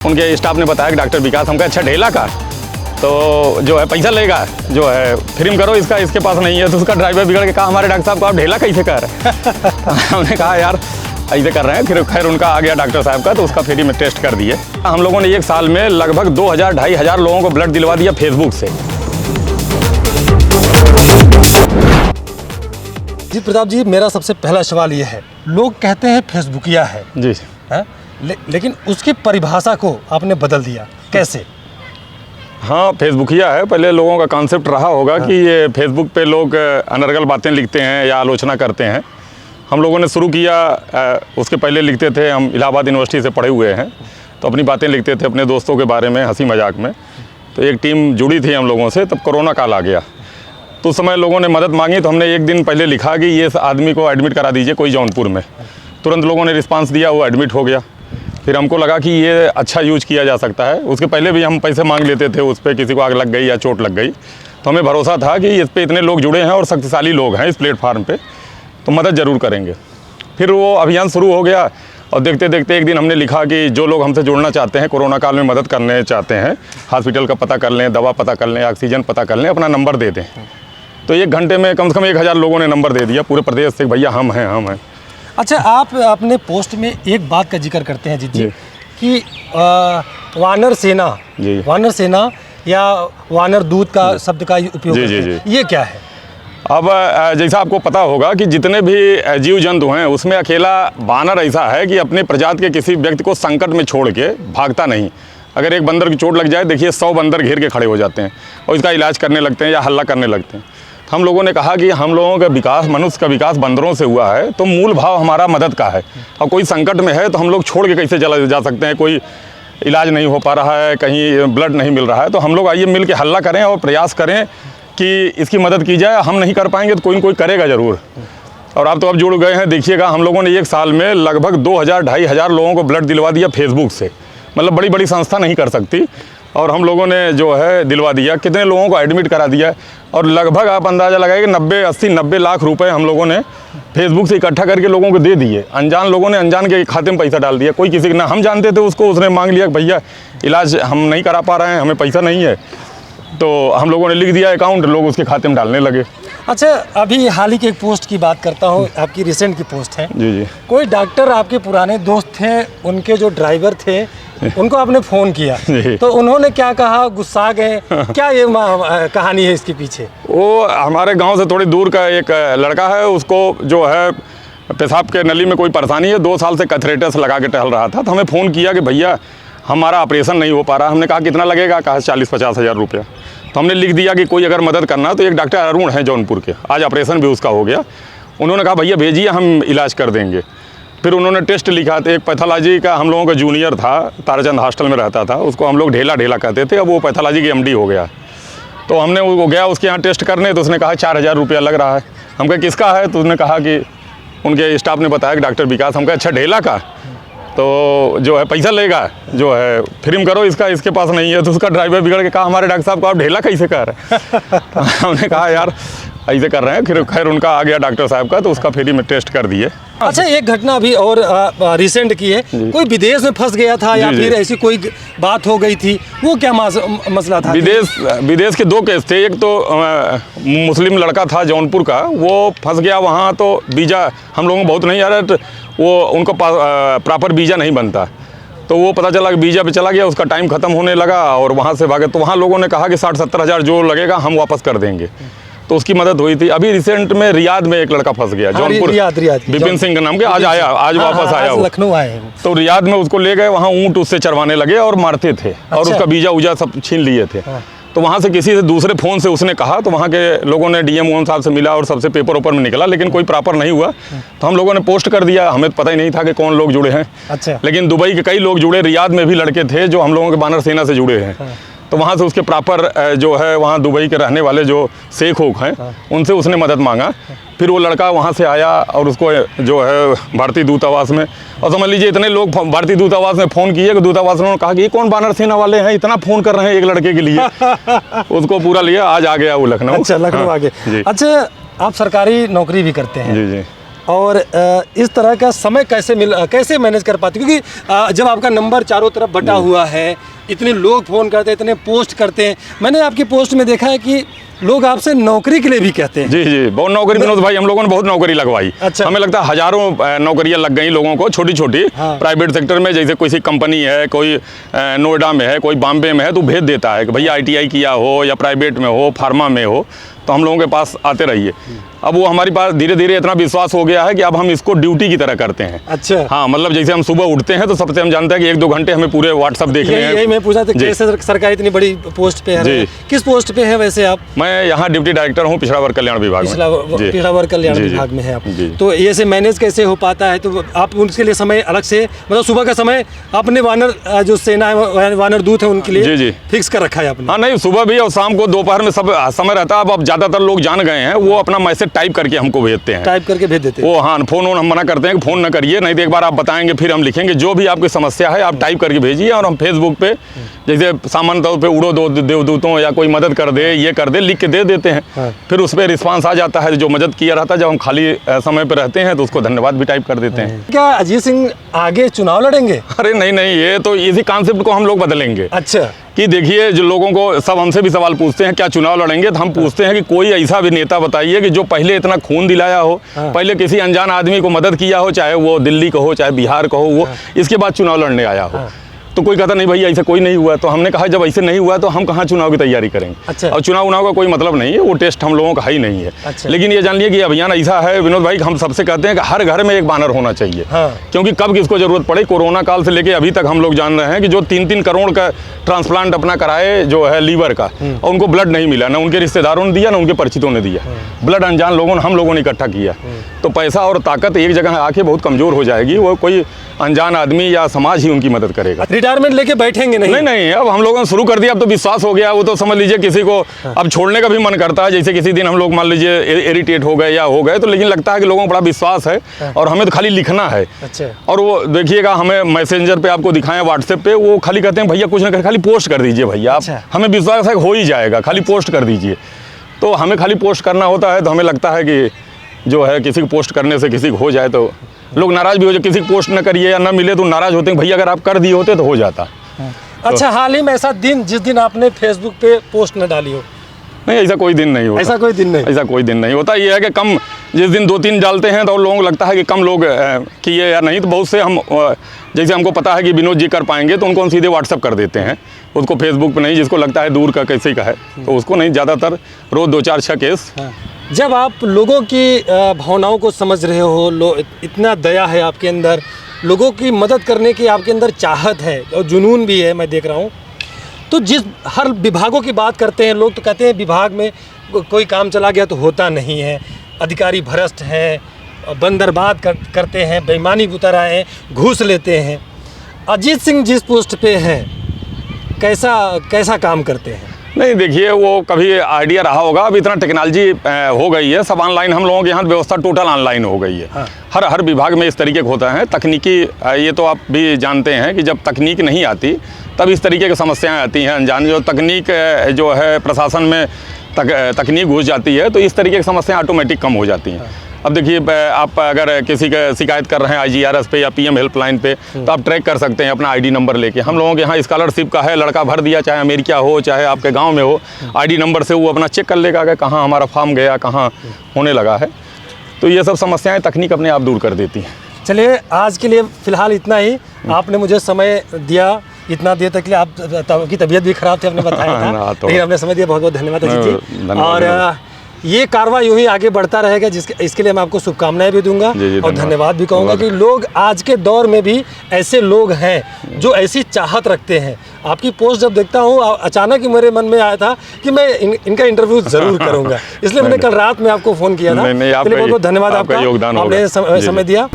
उनके स्टाफ ने बताया कि डॉक्टर विकास, हमका अच्छा ढेला का तो जो है पैसा लेगा, जो है फ्री में करो इसका, इसके पास नहीं है। तो उसका ड्राइवर बिगड़ के कहा हमारे डॉक्टर साहब को आप ढेला कैसे कर हमने कहा यार ऐसे कर रहे हैं। फिर खैर उनका आ गया डॉक्टर साहब का, तो उसका फ्री में टेस्ट कर दिए। हम लोगों ने एक साल में लगभग 2000-2500 लोगों को ब्लड दिलवा दिया फेसबुक से। जी प्रताप जी, मेरा सबसे पहला सवाल ये है, लोग कहते हैं फेसबुकिया है जी है? लेकिन उसकी परिभाषा को आपने बदल दिया, कैसे? हाँ, फेसबुकिया है। पहले लोगों का कॉन्सेप्ट रहा होगा कि ये फेसबुक पे लोग अनर्गल बातें लिखते हैं या आलोचना करते हैं। हम लोगों ने शुरू किया, उसके पहले लिखते थे, हम इलाहाबाद यूनिवर्सिटी से पढ़े हुए हैं, तो अपनी बातें लिखते थे अपने दोस्तों के बारे में हंसी मजाक में। तो एक टीम जुड़ी थी हम लोगों से, तब कोरोना काल आ गया। तो उस समय लोगों ने मदद मांगी, तो हमने एक दिन पहले लिखा कि ये आदमी को एडमिट करा दीजिए कोई जौनपुर में। तुरंत लोगों ने रिस्पांस दिया, वो एडमिट हो गया। फिर हमको लगा कि ये अच्छा यूज किया जा सकता है। उसके पहले भी हम पैसे मांग लेते थे उस पर, किसी को आग लग गई या चोट लग गई, तो हमें भरोसा था कि इस पर इतने लोग जुड़े हैं और शक्तिशाली लोग हैं इस प्लेटफार्म पे, तो मदद ज़रूर करेंगे। फिर वो अभियान शुरू हो गया और देखते देखते एक दिन हमने लिखा कि जो लोग हमसे जुड़ना चाहते हैं, कोरोना काल में मदद करने चाहते हैं, हॉस्पिटल का पता कर लें, दवा पता कर लें, ऑक्सीजन पता कर लें, अपना नंबर दे दें। तो 1 घंटे में कम से कम 1000 लोगों ने नंबर दे दिया पूरे प्रदेश से, भैया हम हैं। अच्छा, आप अपने पोस्ट में एक बात का जिक्र करते हैं जी कि वानर सेना या वानर दूत का शब्द का उपयोग करते हैं। ये क्या है? अब जैसा आपको पता होगा कि जितने भी जीव जंतु हैं उसमें अकेला बानर ऐसा है कि अपने प्रजाति के किसी व्यक्ति को संकट में छोड़ के भागता नहीं। अगर एक बंदर की चोट लग जाए, देखिए 100 बंदर घेर के खड़े हो जाते हैं और इसका इलाज करने लगते हैं या हल्ला करने लगते हैं। हम लोगों ने कहा कि हम लोगों का विकास, मनुष्य का विकास बंदरों से हुआ है, तो मूल भाव हमारा मदद का है। और कोई संकट में है तो हम लोग छोड़ के कैसे चला जा सकते हैं? कोई इलाज नहीं हो पा रहा है, कहीं ब्लड नहीं मिल रहा है, तो हम लोग आइए मिल के हल्ला करें और प्रयास करें कि इसकी मदद की जाए। हम नहीं कर पाएंगे तो कोई न कोई करेगा ज़रूर। और आप तो अब जुड़ गए हैं, देखिएगा हम लोगों ने एक साल में लगभग 2000-2500 लोगों को ब्लड दिलवा दिया फेसबुक से। मतलब बड़ी बड़ी संस्था नहीं कर सकती, और हम लोगों ने जो है दिलवा दिया। कितने लोगों को एडमिट करा दिया, और लगभग आप अंदाज़ा लगाइए कि 90-80-90 लाख रुपए हम लोगों ने फेसबुक से इकट्ठा करके लोगों को दे दिए। अनजान लोगों ने अनजान के खाते में पैसा डाल दिया। कोई किसी ना हम जानते थे उसको, उसने मांग लिया कि भैया इलाज हम नहीं करा पा रहे हैं, हमें पैसा नहीं है, तो हम लोगों ने लिख दिया अकाउंट, लोग उसके खाते में डालने लगे। अच्छा, अभी हाल ही के एक पोस्ट की बात करता हूँ, आपकी रिसेंट की पोस्ट है। जी। कोई डॉक्टर आपके पुराने दोस्त थे, उनके जो ड्राइवर थे, उनको आपने फ़ोन किया तो उन्होंने क्या कहा? गुस्सा गए क्या? ये कहानी है इसके पीछे? वो हमारे गांव से थोड़ी दूर का एक लड़का है, उसको जो है पेशाब के नली में कोई परेशानी है, 2 साल से कैथेटर लगा के टहल रहा था। तो हमें फ़ोन किया कि भैया हमारा ऑपरेशन नहीं हो पा रहा। हमने कहा कितना लगेगा? कहा 40-50 हज़ार रुपया। तो हमने लिख दिया कि कोई अगर मदद करना तो एक डॉक्टर अरुण है जौनपुर के, आज ऑपरेशन भी उसका हो गया। उन्होंने कहा भैया भेजिए, हम इलाज कर देंगे। फिर उन्होंने टेस्ट लिखा, तो एक पैथोलॉजी का हम लोगों का जूनियर था, ताराचंद हॉस्टल में रहता था, उसको हम लोग ढेला कहते थे। अब वो पैथोलॉजी की MD हो गया। तो हमने वो गया उसके यहाँ टेस्ट करने, तो उसने कहा 4000 रुपया लग रहा है। हम कहा किसका है? तो उसने कहा कि उनके स्टाफ ने बताया कि डॉक्टर विकास। हम कहा अच्छा ढेला का तो जो है पैसा लेगा, जो है फ्री में करो इसका, इसके पास नहीं है। तो उसका ड्राइवर बिगड़ के कहा हमारे डॉक्टर साहब को आप ढेला कैसे कर हमने कहा यार ऐसे कर रहे हैं। फिर खैर उनका आ गया डॉक्टर साहब का, तो उसका फ्री में टेस्ट कर दिए। अच्छा, एक घटना अभी और रिसेंट की है, कोई विदेश में फंस गया था या फिर ऐसी कोई बात हो गई थी, वो क्या मसला था? विदेश के 2 केस थे। एक तो मुस्लिम लड़का था जौनपुर का, वो फंस गया वहाँ, तो वीज़ा हम लोगों को बहुत नहीं आ रहा, वो उनको प्रॉपर वीज़ा नहीं बनता। तो वो पता चला कि वीज़ा पे चला गया, उसका टाइम ख़त्म होने लगा और वहाँ से भागे। तो वहाँ लोगों ने कहा कि 60-70 हज़ार जो लगेगा हम वापस कर देंगे, तो उसकी मदद हुई थी। अभी रिसेंट में रियाद में एक लड़का फंस गया, जौनपुर, विपिन सिंह के नाम के, आज वापस आया वो लखनऊ आए। तो रियाद में उसको ले गए, वहाँ ऊँट उससे चरवाने लगे और मारते थे। और उसका वीज़ा सब छीन लिए थे। तो वहाँ से किसी से दूसरे फ़ोन से उसने कहा, तो वहाँ के लोगों ने DM साहब से मिला और सबसे पेपर में निकला, लेकिन कोई प्रॉपर नहीं हुआ। तो हम लोगों ने पोस्ट कर दिया, हमें पता ही नहीं था कि कौन लोग जुड़े हैं। अच्छा। लेकिन दुबई के कई लोग जुड़े, रियाद में भी लड़के थे जो हम लोगों के वानर सेना से जुड़े हैं। तो वहाँ से उसके प्रॉपर जो है वहाँ दुबई के रहने वाले जो शेख होक हैं, उनसे उसने मदद मांगा। फिर वो लड़का वहाँ से आया और उसको जो है भारतीय दूतावास में, और समझ लीजिए इतने लोग भारतीय दूतावास में फ़ोन किए कि दूतावास ने कहा कि ये कौन वानर सेना वाले हैं, इतना फ़ोन कर रहे हैं एक लड़के के लिए उसको पूरा लिया, आज आ गया वो लखनऊ। अच्छा, लखनऊ आ गया। अच्छा, आप सरकारी नौकरी भी करते हैं? जी। और इस तरह का समय कैसे मैनेज कर पाते, क्योंकि जब आपका नंबर चारों तरफ बटा हुआ है, इतने लोग फ़ोन करते हैं, इतने पोस्ट करते हैं। मैंने आपकी पोस्ट में देखा है कि लोग आपसे नौकरी के लिए भी कहते हैं। जी जी, बहुत नौकरी विनोद भाई, हम लोगों ने बहुत नौकरी लगवाई। अच्छा। हमें लगता है हजारों नौकरियां लग गई लोगों को, छोटी छोटी। हाँ। प्राइवेट सेक्टर में जैसे कोई कंपनी है, कोई नोएडा में है, कोई बॉम्बे में है, तो भेज देता है कि भैया ITI किया हो या प्राइवेट में हो, फार्मा में हो, तो हम लोगों के पास आते रहिए। अब वो हमारे पास धीरे धीरे इतना विश्वास हो गया है कि अब हम इसको ड्यूटी की तरह करते हैं। अच्छा। हाँ, मतलब जैसे हम सुबह उठते हैं तो सबसे हम जानते हैं कि 1-2 घंटे हमें पूरे व्हाट्सएप देखने हैं। यही मैं पूछा था, कैसे सरकार इतनी बड़ी पोस्ट पे है? किस पोस्ट पे है वैसे आप? मैं यहाँ डिप्टी डायरेक्टर हूँ पिछड़ा वर्ग कल्याण विभाग में। पिछड़ा वर्ग कल्याण विभाग में है आप। तो ये से मैनेज कैसे हो पाता है? तो आप उनके लिए समय अलग से, मतलब सुबह का समय आपने वानर जो सेना है, वानर दूत है, उनके लिए फिक्स कर रखा है आपने? हाँ, नहीं, सुबह भी और शाम को, दोपहर में सब समय रहता है। अब ज़्यादातर लोग जान गए हैं, वो अपना मैसेज टाइप करके हमको भेजते हैं। टाइप करके भेज देते हैं वो। हाँ, फोन हम मना करते हैं कि फ़ोन न करिए, नहीं तो एक बार आप बताएंगे फिर हम लिखेंगे। जो भी आपकी समस्या है आप टाइप करके भेजिए, और हम फेसबुक पे जैसे सामान्य तौर पे उड़ो दो देवदूतों या कोई मदद कर दे, ये कर दे, लिख के दे देते हैं। हाँ। फिर उस पर रिस्पांस आ जाता है, जो मदद किया रहता है। जब हम खाली समय पर रहते हैं तो उसको धन्यवाद भी टाइप कर देते हैं। क्या अजीत सिंह आगे चुनाव लड़ेंगे? अरे नहीं, ये तो इसी कॉन्सेप्ट को हम लोग बदलेंगे। अच्छा। कि देखिए, जो लोगों को सब हमसे भी सवाल पूछते हैं क्या चुनाव लड़ेंगे, तो हम पूछते हैं कि कोई ऐसा भी नेता बताइए कि जो पहले इतना खून दिलाया हो, पहले किसी अनजान आदमी को मदद किया हो, चाहे वो दिल्ली का हो, चाहे बिहार का हो, वो इसके बाद चुनाव लड़ने आया हो। तो कोई कहता नहीं भैया ऐसा कोई नहीं हुआ। तो हमने कहा जब ऐसे नहीं हुआ तो हम कहाँ चुनाव की तैयारी करेंगे। अच्छा। और चुनाव का कोई मतलब नहीं है, वो टेस्ट हम लोगों का है ही नहीं है। अच्छा। लेकिन ये जान लिया कि अभियान ऐसा है विनोद भाई, हम सबसे कहते हैं कि हर घर में एक बानर होना चाहिए। हाँ। क्योंकि कब किसको जरूरत पड़े, कोरोना काल से लेके अभी तक हम लोग जान रहे हैं कि जो 3-3 करोड़ का ट्रांसप्लांट अपना कराए जो है लीवर का, और उनको ब्लड नहीं मिला, ना उनके रिश्तेदारों ने दिया, ना उनके परिचितों ने दिया। ब्लड अनजान लोगों ने, हम लोगों ने इकट्ठा किया। तो पैसा और ताकत एक जगह आके बहुत कमजोर हो जाएगी, वो कोई अनजान आदमी या समाज ही उनकी मदद करेगा। रिटायरमेंट लेके बैठेंगे नहीं? नहीं, अब हम लोगों ने शुरू कर दिया, अब तो विश्वास हो गया। वो तो समझ लीजिए किसी को अब छोड़ने का भी मन करता है। जैसे किसी दिन हम लोग मान लीजिए इरिटेट हो गए या हो गए, तो लेकिन लगता है कि लोगों को बड़ा विश्वास है और हमें तो खाली लिखना है। अच्छा। और वो देखिएगा, हमें मैसेंजर पे आपको दिखाएं, व्हाट्सएप पे, वो खाली कहते हैं भैया कुछ ना कर, खाली पोस्ट कर दीजिए भैया। अच्छा। हमें विश्वास है हो ही जाएगा, खाली पोस्ट कर दीजिए। तो हमें खाली पोस्ट करना होता है, तो हमें लगता है कि जो है किसी को पोस्ट करने से किसी को हो जाए तो लोग नाराज भी हो जाए। किसी को पोस्ट न करिए या न मिले तो नाराज होते हैं, भैया अगर आप कर दिए होते तो हो जाता। अच्छा, हाल ही में ऐसा दिन जिस दिन आपने फेसबुक पे पोस्ट न डाली हो? नहीं, ऐसा कोई दिन नहीं होता। ऐसा कोई दिन नहीं होता। ये है कि कम, जिस दिन 2-3 डालते हैं तो लोगों को लगता है कि कम लोग किए या नहीं, तो बहुत से हम जैसे हमको पता है कि विनोद जी कर पाएंगे तो उनको हम सीधे व्हाट्सअप कर देते हैं। उसको फेसबुक पे नहीं, जिसको लगता है दूर का कैसे का है तो उसको नहीं, ज़्यादातर रोज़ 2-4-6 केस। जब आप लोगों की भावनाओं को समझ रहे हो, इतना दया है आपके अंदर, लोगों की मदद करने की आपके अंदर चाहत है और जुनून भी है, मैं देख रहा हूँ, तो जिस हर विभागों की बात करते हैं लोग, तो कहते हैं विभाग में कोई काम चला गया तो होता नहीं है, अधिकारी भ्रष्ट हैं, बंदरबाद करते हैं, बेईमानी उतर आए हैं, घूस लेते हैं। अजीत सिंह जिस पोस्ट पे हैं, कैसा काम करते हैं? नहीं, देखिए, वो कभी आइडिया रहा होगा, अब इतना टेक्नोलॉजी हो गई है, सब ऑनलाइन, हम लोगों के यहाँ व्यवस्था टोटल ऑनलाइन हो गई है। हाँ। हर विभाग में इस तरीके का होता है। तकनीकी, ये तो आप भी जानते हैं कि जब तकनीक नहीं आती तब इस तरीके की समस्याएं आती हैं। अनजान जो तकनीक जो है प्रशासन में तकनीक घुस जाती है तो इस तरीके की समस्याएं ऑटोमेटिक कम हो जाती हैं। अब देखिए, आप अगर किसी का शिकायत कर रहे हैं IGRS पे या PM हेल्पलाइन पे, तो आप ट्रैक कर सकते हैं अपना ID नंबर लेके। हम लोगों के यहाँ स्कॉलरशिप का है, लड़का भर दिया, चाहे अमेरिका हो चाहे आपके गांव में हो, ID नंबर से वो अपना चेक कर लेगा कि कहाँ हमारा फॉर्म गया, कहाँ होने लगा है। तो ये सब समस्याएँ तकनीक अपने आप दूर कर देती हैं। चलिए, आज के लिए फ़िलहाल इतना ही। आपने मुझे समय दिया, इतना देर तक के लिए। आपकी तबीयत भी ख़राब थी, आपने बताया था, लेकिन आपने समय दिया, बहुत बहुत धन्यवाद अजीत जी। और ये कारवा यूं ही आगे बढ़ता रहेगा, इसके लिए मैं आपको शुभकामनाएं भी दूंगा और धन्यवाद भी कहूँगा कि लोग आज के दौर में भी ऐसे लोग हैं जो ऐसी चाहत रखते हैं। आपकी पोस्ट जब देखता हूँ, अचानक ही मेरे मन में आया था कि मैं इनका इंटरव्यू ज़रूर करूँगा, इसलिए मैंने कल रात में आपको फ़ोन किया था। बहुत बहुत धन्यवाद, आपका आपने समय दिया।